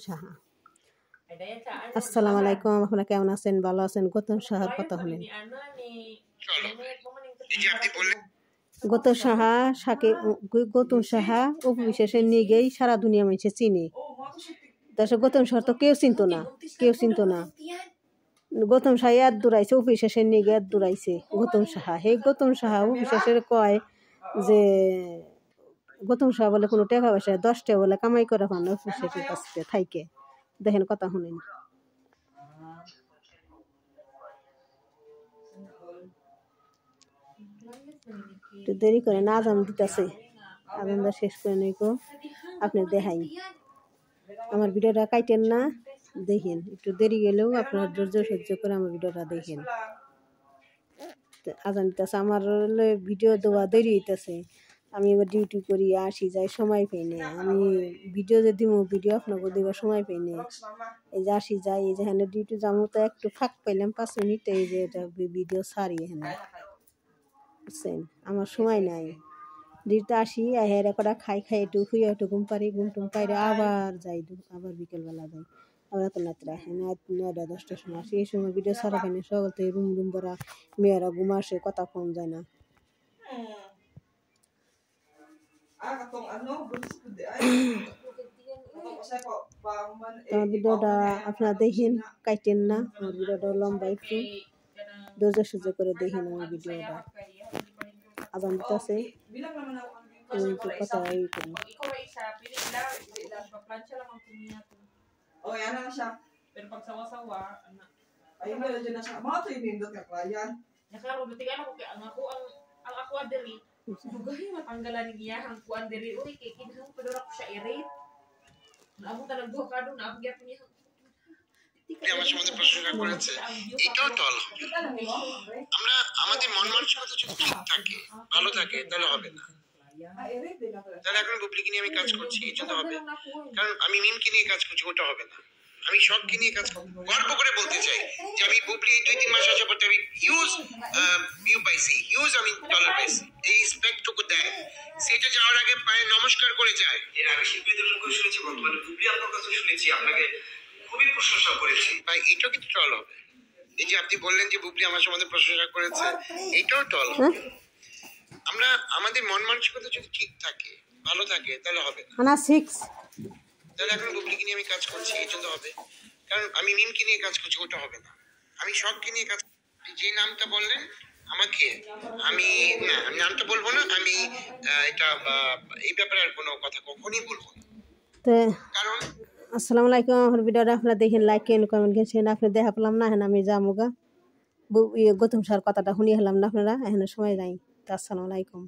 সাহা। আসসালামু আলাইকুম, আপনারা কেমন আছেন? ভালো আছেন? গৌতম সাহার কথা শুনেন। গৌতম সাহা উপবিশেষে নিয়ে গিয়েই সারা দুনিয়া মানুষে চিনে। তাছাড়া গৌতম সাহা তো কেউ চিনত না। গৌতম সাহা এত দূরাইছে, উপবিশেষে নিয়ে গিয়ে এত দূরাইছে গৌতম সাহা। গৌতম সাহা উপবিশেষের কয় যে গৌতম সাহা বলে কোনো টাকা পয়সা 10 টাকা বলে কামাই করে পান উপবিশেষের কাছে থাইকে। দেখেন কথা শুনেন। একটু দেরি করে না, আজান দিতেছে, আজানটা শেষ করে নিকো আপনি দেখাই। আমার ভিডিওটা কাটেন না, দেখেন একটু দেরি গেলেও আপনার ধৈর্য সহ্য করে আমার ভিডিওটা দেখেন। আজান দিতেছে, আমার ভিডিও দেওয়া দেরি হইতেছে। আমি এবার ডিউটি করি, আসি যাই, সময় পাই না। আমি ভিডিও যে দিব, ভিডিও আপনাকে দেবার সময় পাই না। এই যে আসি যাই, এই যেখানে ডিউটি যাবো তো একটু ফাঁক পাইলাম 5 মিনিট, এই যে এটা ভিডিও ছাড়ি এখানে, বুঝছেন? আমার সময় নাই। ডিউটিতে আসি, হেরা করা খাই একটু শুয়ে একটু ঘুম টুম পাইরে আবার যাই, আবার বিকেলবেলা যাই, আবার এত রাত্রে আসি, 9টা 10টার সময় আসি। এই সময় ভিডিও ছাড়া পাই না, সকাল থেকে রুম ভরা মেয়েরা ঘুম আসে, কথা ফোন যায় না। তোমার ভিডিওটা আপনারা দেখেন, কাটেন না। আমার ভিডিওটা লম্বা, একটু ধৈর্য সহ্য করে দেখেন আমার ভিডিওটা। আজান দিতেছে, একটু কথা করুন। Pero pag sawa-sawa, ay meron dyan na siya. Mga ito inindot ka, Ryan. Nakaro, butigan ako, ang ako adiri. Dugay, matanggalan niya, ang kuan diri. Uy, kikinhang padura ko siya i-rate. Naamo talag duha ka doon, naabot gyapon niya. আমার সম্বন্ধে প্রশংসা করেছে, এটাও টল হবে। আমরা আমাদের মন মানসিকতা যদি ঠিক থাকে, ভালো থাকে, তাহলে হবে না। তাহলে এখন বুবলিকে নিয়ে আমি কাজ করছি, এই জন্য হবে। কারণ আমি মিমকে নিয়ে কাজ করছি, ওটা হবে না। আমি শখকে নিয়ে কাজ গর্ব করে বলতে চাই যে আমি বুবলি 2-3 মাস আসার পর আমি হিউজ ভিউ পাইছি, হিউজ আমি ডলার পাইছি। এই রেসপেক্টটুকু দেয়, সেটা যাওয়ার আগে পায়ে নমস্কার করে যায়। এর আগে শিল্পীদের মুখে শুনেছি, বর্তমানে বুবলি আপনার কাছে শুনেছি, আপনাকে খুবই প্রশংসা করেছি। ভাই এটাও কিন্তু ট্রল হবে। এই যে আপনি বললেন যে বুবলি আমার সম্বন্ধে প্রশংসা করেছে, এটাও ট্রল হবে। আমরা আমাদের মন মানসিকতা যদি ঠিক থাকে, ভালো থাকে, তাহলে হবে না। তাহলে এখন বুবলিকে নিয়ে আমি কাজ করছি, এই জন্য হবে। কারণ আমি মিমকে নিয়ে কাজ করছি, ওটা হবে না। আমি শখকে নিয়ে কাজ, যে নামটা বললেন আমাকে, আমি নামটা বলবো না। আমি এটা এই ব্যাপারে আর কোনো কথা কখনই বলবো না। কারণ আসসালামু আলাইকুম, আমার ভিডিওটা আপনারা দেখেন, লাইক করেন, কমেন্ট করেন। আপনি দেখা পেলাম না, এখন আমি যামুগা। গৌতম সার কথাটা শুনিয়ে হলাম না আপনারা, এখন সময় নাই। আসসালামু আলাইকুম।